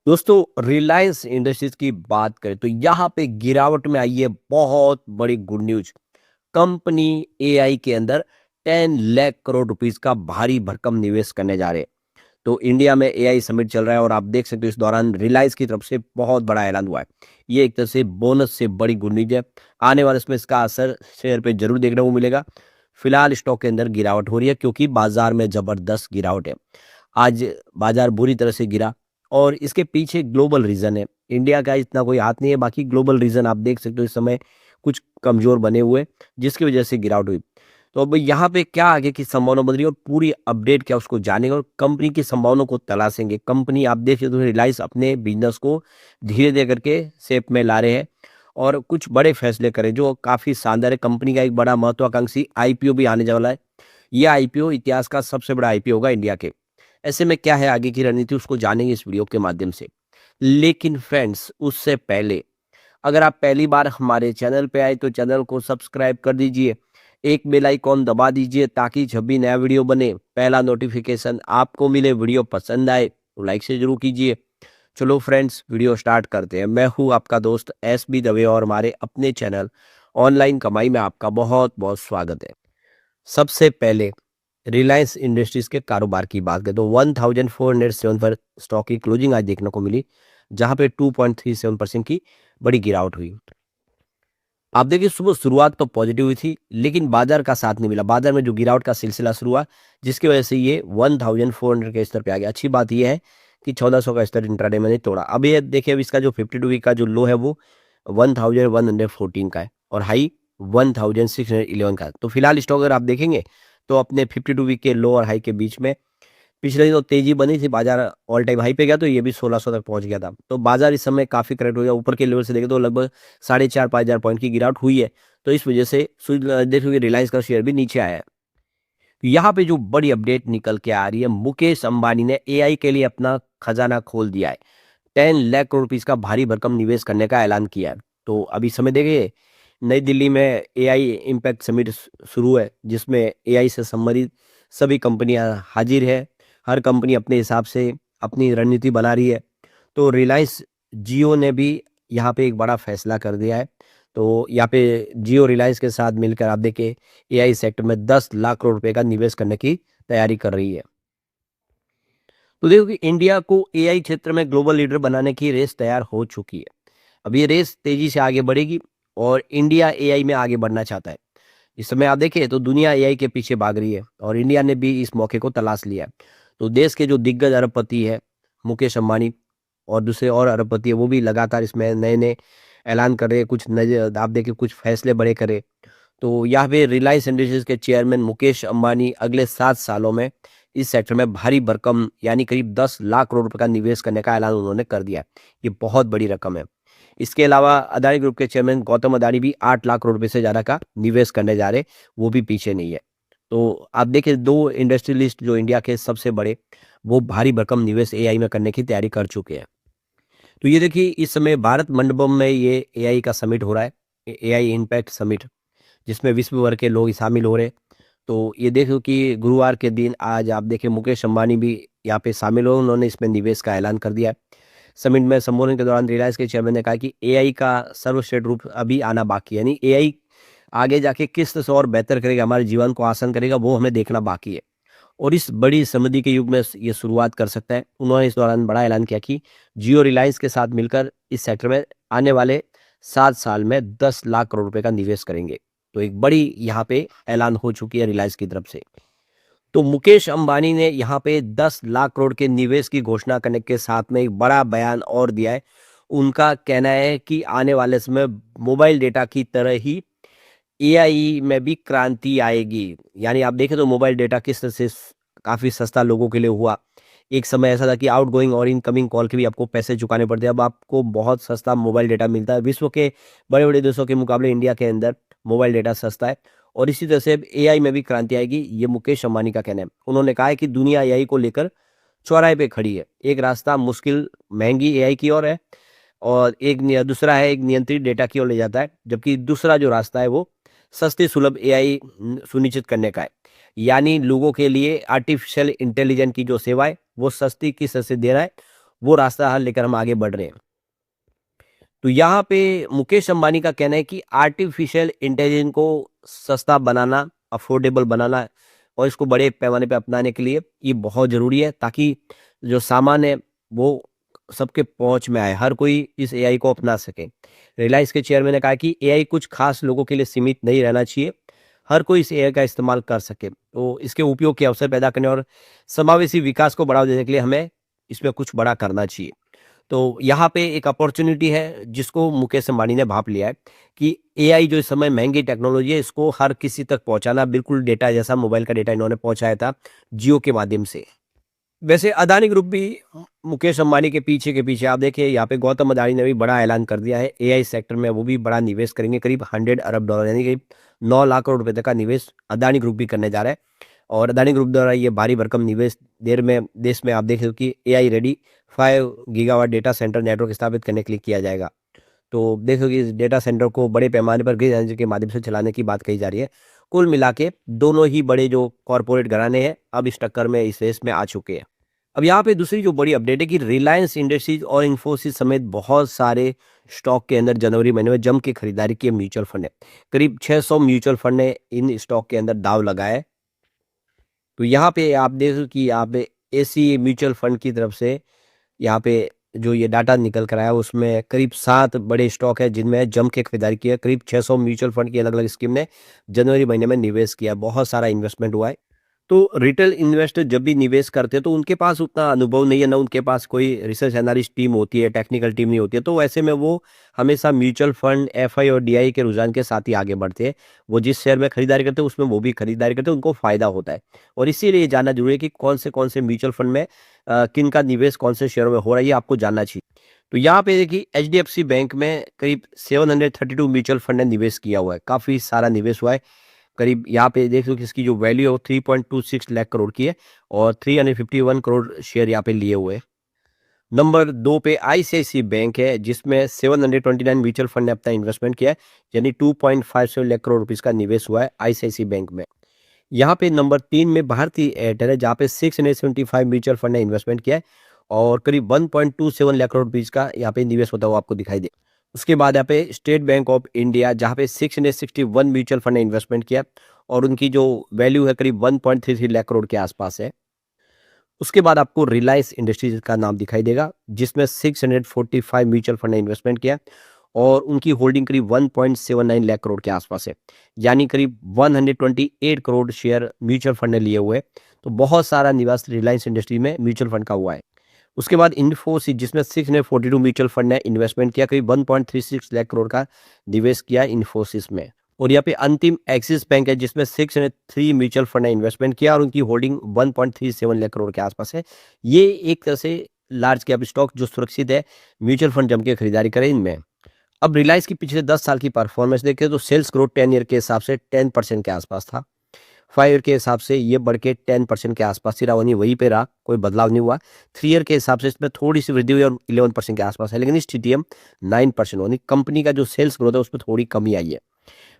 दोस्तों, रिलायंस इंडस्ट्रीज की बात करें तो यहाँ पे गिरावट में आई है बहुत बड़ी गुड न्यूज। कंपनी एआई के अंदर 10 लाख करोड़ रुपीस का भारी भरकम निवेश करने जा रहे हैं। तो इंडिया में एआई समिट चल रहा है और आप देख सकते हो इस दौरान रिलायंस की तरफ से बहुत बड़ा ऐलान हुआ है। ये एक तरह से बोनस से बड़ी गुड न्यूज है। आने वाले इसमें इसका असर शेयर पे जरूर देखने को मिलेगा। फिलहाल स्टॉक के अंदर गिरावट हो रही है क्योंकि बाजार में जबरदस्त गिरावट है। आज बाजार बुरी तरह से गिरा और इसके पीछे ग्लोबल रीजन है। इंडिया का इतना कोई हाथ नहीं है, बाकी ग्लोबल रीजन आप देख सकते हो इस समय कुछ कमजोर बने हुए, जिसकी वजह से गिरावट हुई। तो अब यहाँ पे क्या आगे की संभावना बन रही है और पूरी अपडेट क्या उसको जानेंगे और कंपनी की संभावनाओं को तलाशेंगे। कंपनी आप देख सकते हो रिलायंस अपने बिजनेस को धीरे धीरे करके शेप में ला रहे हैं और कुछ बड़े फैसले करें जो काफी शानदार है। कंपनी का एक बड़ा महत्वाकांक्षी आईपीओ भी आने वाला है। यह आईपीओ इतिहास का सबसे बड़ा आईपीओ होगा इंडिया के। ऐसे में क्या है आगे की रणनीति उसको जानेंगे इस वीडियो के माध्यम से। लेकिन फ्रेंड्स, उससे पहले अगर आप पहली बार हमारे चैनल पे आए तो चैनल को सब्सक्राइब कर दीजिए, एक बेल आइकॉन दबा दीजिए ताकि जब भी नया वीडियो बने पहला नोटिफिकेशन आपको मिले। वीडियो पसंद आए तो लाइक से जरूर कीजिए। चलो फ्रेंड्स, वीडियो स्टार्ट करते हैं। मैं हूं आपका दोस्त एस बी दवे और हमारे अपने चैनल ऑनलाइन कमाई में आपका बहुत बहुत स्वागत है। सबसे पहले रिलायंस इंडस्ट्रीज के कारोबार की बात करें तो 1407 पर स्टॉक की क्लोजिंग आज देखने को मिली, जहां पे 2.37% की बड़ी गिरावट हुई। आप देखिए सुबह शुरुआत तो पॉजिटिव हुई थी, लेकिन बाजार का साथ नहीं मिला। बाजार में जो गिरावट का सिलसिला शुरू हुआ, जिसकी वजह से ये 1400 के स्तर पे आ गया। अच्छी बात यह है कि 1400 का स्तर इंट्राडे में नहीं तोड़ा। अब ये देखिए, अब इसका जो 52 वीक का जो लो है वो 1114 का है और हाई 1611 का है। तो फिलहाल स्टॉक अगर आप देखेंगे तो अपने 52 वीक के लो और हाई के बीच में पिछले दिनों तेजी बनी थी, बाजार ऑल टाइम हाई पे गया तो ये भी 1600 तक पहुंच गया था। तो बाजार इस समय काफी करेक्ट हो गया। ऊपर के लेवल से देखें तो लगभग 4,500-5,000 पॉइंट की गिरावट हुई है। तो इस वजह से देखिए रिलायंस का शेयर भी नीचे आया है। तो यहाँ पे जो बड़ी अपडेट निकल के आ रही है, मुकेश अंबानी ने एआई के लिए अपना खजाना खोल दिया है। 10 लाख करोड़ रुपीस का भारी भरकम निवेश करने का ऐलान किया है। तो अभी समय देखिए, नई दिल्ली में एआई इम्पैक्ट समिट शुरू है, जिसमें एआई से संबंधित सभी कंपनियां हाजिर है। हर कंपनी अपने हिसाब से अपनी रणनीति बना रही है। तो रिलायंस जियो ने भी यहाँ पे एक बड़ा फैसला कर दिया है। तो यहाँ पे जियो रिलायंस के साथ मिलकर आप देखिए एआई सेक्टर में 10 लाख करोड़ रुपए का निवेश करने की तैयारी कर रही है। तो देखो कि इंडिया को एआई क्षेत्र में ग्लोबल लीडर बनाने की रेस तैयार हो चुकी है। अब ये रेस तेजी से आगे बढ़ेगी और इंडिया एआई में आगे बढ़ना चाहता है। इस समय आप देखिए तो दुनिया एआई के पीछे भाग रही है और इंडिया ने भी इस मौके को तलाश लिया है। तो देश के जो दिग्गज अरबपति है, मुकेश अंबानी और दूसरे और अरबपति है, वो भी लगातार इसमें नए नए ऐलान कर रहे हैं। कुछ नए आप देखिए कुछ फैसले बड़े करे। तो यहाँ पे रिलायंस इंडस्ट्रीज के चेयरमैन मुकेश अंबानी अगले 7 सालों में इस सेक्टर में भारी भरकम यानी करीब 10 लाख करोड़ रुपए का निवेश करने का ऐलान उन्होंने कर दिया है। ये बहुत बड़ी रकम है। इसके अलावा अदानी ग्रुप के चेयरमैन गौतम अदानी भी 8 लाख करोड़ रुपए से ज्यादा का निवेश करने जा रहे, वो भी पीछे नहीं है। तो आप देखिए दो इंडस्ट्रियलिस्ट जो इंडिया के सबसे बड़े, वो भारी भरकम निवेश एआई में करने की तैयारी कर चुके हैं। तो ये देखिए इस समय भारत मंडपम में ये एआई का समिट हो रहा है, एआई इम्पैक्ट समिट, जिसमें विश्व भर के लोग शामिल हो रहे हैं। तो ये देखो कि गुरुवार के दिन आज आप देखें मुकेश अंबानी भी यहाँ पे शामिल हो, उन्होंने इसमें निवेश का ऐलान कर दिया है। समिट में संबोधन के दौरान रिलायंस के चेयरमैन ने कहा कि एआई का सर्वश्रेष्ठ रूप अभी आना बाकी है, यानी एआई आगे जाके किस तरह से और बेहतर करेगा, हमारे जीवन को आसान करेगा, वो हमें देखना बाकी है। और इस बड़ी समृद्धि के युग में ये शुरुआत कर सकता है। उन्होंने इस दौरान बड़ा ऐलान किया कि जियो रिलायंस के साथ मिलकर इस सेक्टर में आने वाले 7 साल में 10 लाख करोड़ रुपए का निवेश करेंगे। तो एक बड़ी यहाँ पे ऐलान हो चुकी है रिलायंस की तरफ से। तो मुकेश अंबानी ने यहाँ पे 10 लाख करोड़ के निवेश की घोषणा करने के साथ में एक बड़ा बयान और दिया है। उनका कहना है कि आने वाले समय मोबाइल डेटा की तरह ही एआई में भी क्रांति आएगी। यानी आप देखें तो मोबाइल डेटा किस तरह से काफी सस्ता लोगों के लिए हुआ। एक समय ऐसा था कि आउटगोइंग और इनकमिंग कॉल के भी आपको पैसे चुकाने पड़ते हैं, अब आपको बहुत सस्ता मोबाइल डेटा मिलता है। विश्व के बड़े बड़े देशों के मुकाबले इंडिया के अंदर मोबाइल डेटा सस्ता है और इसी तरह से एआई में भी क्रांति आएगी, ये मुकेश अंबानी का कहना है। उन्होंने कहा है कि दुनिया एआई को लेकर चौराहे पे खड़ी है। एक रास्ता मुश्किल महंगी एआई की ओर है और दूसरा है एक नियंत्रित डेटा की ओर ले जाता है, जबकि दूसरा जो रास्ता है वो सस्ती सुलभ एआई सुनिश्चित करने का है। यानी लोगों के लिए आर्टिफिशियल इंटेलिजेंस की जो सेवा है वो सस्ती किस तरह से दे रहा है वो रास्ता लेकर हम आगे बढ़ रहे हैं। तो यहाँ पे मुकेश अंबानी का कहना है कि आर्टिफिशियल इंटेलिजेंस को सस्ता बनाना, अफोर्डेबल बनाना और इसको बड़े पैमाने पे अपनाने के लिए ये बहुत ज़रूरी है, ताकि जो सामान है वो सबके पहुँच में आए, हर कोई इस एआई को अपना सके। रिलायंस के चेयरमैन ने कहा कि एआई कुछ खास लोगों के लिए सीमित नहीं रहना चाहिए, हर कोई इस एआई का इस्तेमाल कर सके। तो इसके उपयोग के अवसर पैदा करने और समावेशी विकास को बढ़ावा देने के लिए हमें इसमें कुछ बड़ा करना चाहिए। तो यहाँ पे एक अपॉर्च्युनिटी है जिसको मुकेश अंबानी ने भाप लिया है कि एआई जो इस समय महंगी टेक्नोलॉजी है, इसको हर किसी तक पहुँचाना, बिल्कुल डेटा जैसा मोबाइल का डेटा इन्होंने पहुँचाया था जियो के माध्यम से। वैसे अदानी ग्रुप भी मुकेश अंबानी के पीछे आप देखिए, यहाँ पे गौतम अदानी ने भी बड़ा ऐलान कर दिया है एआई सेक्टर में, वो भी बड़ा निवेश करेंगे, करीब 100 अरब डॉलर यानी करीब 9 लाख करोड़ रुपए तक का निवेश अदानी ग्रुप भी करने जा रहा है। और अदानी ग्रुप द्वारा ये भारी भरकम निवेश देश में आप देख रहे हो कि AI ready 5 gigawatt data centre network स्थापित करने के लिए किया जाएगा। तो देखो कि इस डेटा सेंटर को बड़े पैमाने पर ग्रीन एनर्जी के माध्यम से चलाने की बात कही जा रही है। कुल मिला के दोनों ही बड़े जो कॉरपोरेट घराने हैं अब इस टक्कर में, इस रेस में आ चुके हैं। अब यहाँ पे दूसरी जो बड़ी अपडेट है कि रिलायंस इंडस्ट्रीज और इन्फोसिस समेत बहुत सारे स्टॉक के अंदर जनवरी महीने में जम के खरीदारी की म्यूचुअल फंड है। करीब 600 म्यूचुअल फंड ने इन स्टॉक के अंदर दाव लगाया है। तो यहाँ पे आप देखो कि यहाँ पे एसी म्यूचुअल फंड की तरफ से यहाँ पे जो ये डाटा निकल कर आया, उसमें करीब 7 बड़े स्टॉक है जिनमें जम के खरीदारी की है। करीब 600 म्यूचुअल फंड की अलग-अलग स्कीम ने जनवरी महीने में निवेश किया। बहुत सारा इन्वेस्टमेंट हुआ है। तो रिटेल इन्वेस्टर जब भी निवेश करते हैं तो उनके पास उतना अनुभव नहीं है, ना उनके पास कोई रिसर्च एनालिस्ट टीम होती है, टेक्निकल टीम नहीं होती है। तो ऐसे में वो हमेशा म्यूचुअल फंड, एफआई और डीआई के रुझान के साथ ही आगे बढ़ते हैं। वो जिस शेयर में खरीदारी करते हैं उसमें वो भी खरीदारी करते हैं, उनको फ़ायदा होता है। और इसीलिए ये जानना जरूरी है कि कौन से म्यूचुअल फंड में किन का निवेश कौन से शेयरों में हो रहा है, ये आपको जानना चाहिए। तो यहाँ पे देखिए एचडीएफसी बैंक में करीब 732 म्यूचुअल फंड ने निवेश किया हुआ है, काफ़ी सारा निवेश हुआ है। करीब यहाँ पे देख लो कि इसकी जो वैल्यू है वो 3.26 लाख करोड़ की है और 351 करोड़ शेयर यहाँ पे लिए हुए हैं। नंबर 2 पे आईसीआईसी बैंक है जिसमें 729 म्यूचुअल फंड ने अपना इन्वेस्टमेंट किया है, यानी 2.57 लाख करोड़ रुपीस का निवेश हुआ है आईसीआईसी बैंक में। यहाँ पे नंबर 3 में भारतीय एयरटेल है जहाँ पे 675 म्यूचुअल फंड ने इन्वेस्टमेंट किया है और करीब 1.27 लाख करोड़ रुपीस का यहाँ पे निवेश होता हुआ आपको दिखाई दे। उसके बाद यहाँ पे स्टेट बैंक ऑफ इंडिया जहाँ पे 661 म्यूचुअल फंड ने इन्वेस्टमेंट किया और उनकी जो वैल्यू है करीब 1.33 लाख करोड़ के आसपास है। उसके बाद आपको रिलायंस इंडस्ट्रीज का नाम दिखाई देगा जिसमें 645 म्यूचुअल फंड ने इन्वेस्टमेंट किया और उनकी होल्डिंग करीब 1.79 लाख करोड़ के आसपास है, यानी करीब 128 करोड़ शेयर म्यूचुअल फंड ने लिए हुए। तो बहुत सारा निवेश रिलायंस इंडस्ट्री में म्यूचुअल फंड का हुआ है। उसके बाद इन्फोसिस जिसमें 642 म्यूचुअल फंड ने इन्वेस्टमेंट किया, करीब 1.36 लाख करोड़ का निवेश किया इन्फोसिस में। और यहाँ पे अंतिम एक्सिस बैंक है जिसमें 603 म्यूचुअल फंड ने इन्वेस्टमेंट किया और उनकी होल्डिंग 1.37 लाख करोड़ के आसपास है। ये एक तरह से लार्ज कैप स्टॉक जो सुरक्षित है, म्यूचुअल फंड जम के खरीदारी करें इनमें। अब रिलायंस की पिछले 10 साल की परफॉर्मेंस देखें तो सेल्स ग्रोथ 10 ईयर के हिसाब से 10% के आसपास था। 5 ईयर के हिसाब से ये बढ़ के 10% के आसपास ही रहा, वहीं पे रहा, कोई बदलाव नहीं हुआ। 3 ईयर के हिसाब से इसमें थोड़ी सी वृद्धि हुई और 11% के आसपास है, लेकिन इस टीटीएम 9% यानी कंपनी का जो सेल्स ग्रोथ है उसमें थोड़ी कमी आई है।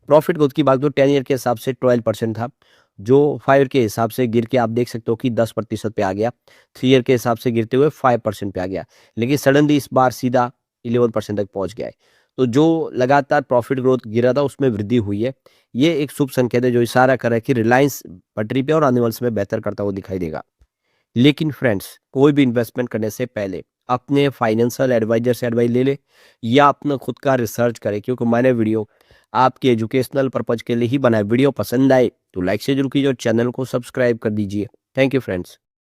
प्रॉफिट ग्रोथ की बात तो 10 ईयर के हिसाब से 12% था, जो 5 ईयर के हिसाब से गिर के आप देख सकते हो कि 10% पे आ गया। 3 ईयर के हिसाब से गिरते हुए 5% पे आ गया, लेकिन सडनली इस बार सीधा 11% तक पहुंच गया है। तो जो लगातार प्रॉफिट ग्रोथ गिरा था उसमें वृद्धि हुई है। ये एक शुभ संकेत है जो इशारा कर रहा है कि रिलायंस पटरी पे और आने वाले समय बेहतर करता हुआ दिखाई देगा। लेकिन फ्रेंड्स, कोई भी इन्वेस्टमेंट करने से पहले अपने फाइनेंशियल एडवाइजर से एडवाइस ले ले या अपना खुद का रिसर्च करें, क्योंकि मैंने वीडियो आपके एजुकेशनल पर्पज के लिए ही बनाया। वीडियो पसंद आए तो लाइक से जरूर कीजिए और चैनल को सब्सक्राइब कर दीजिए। Thank you friends.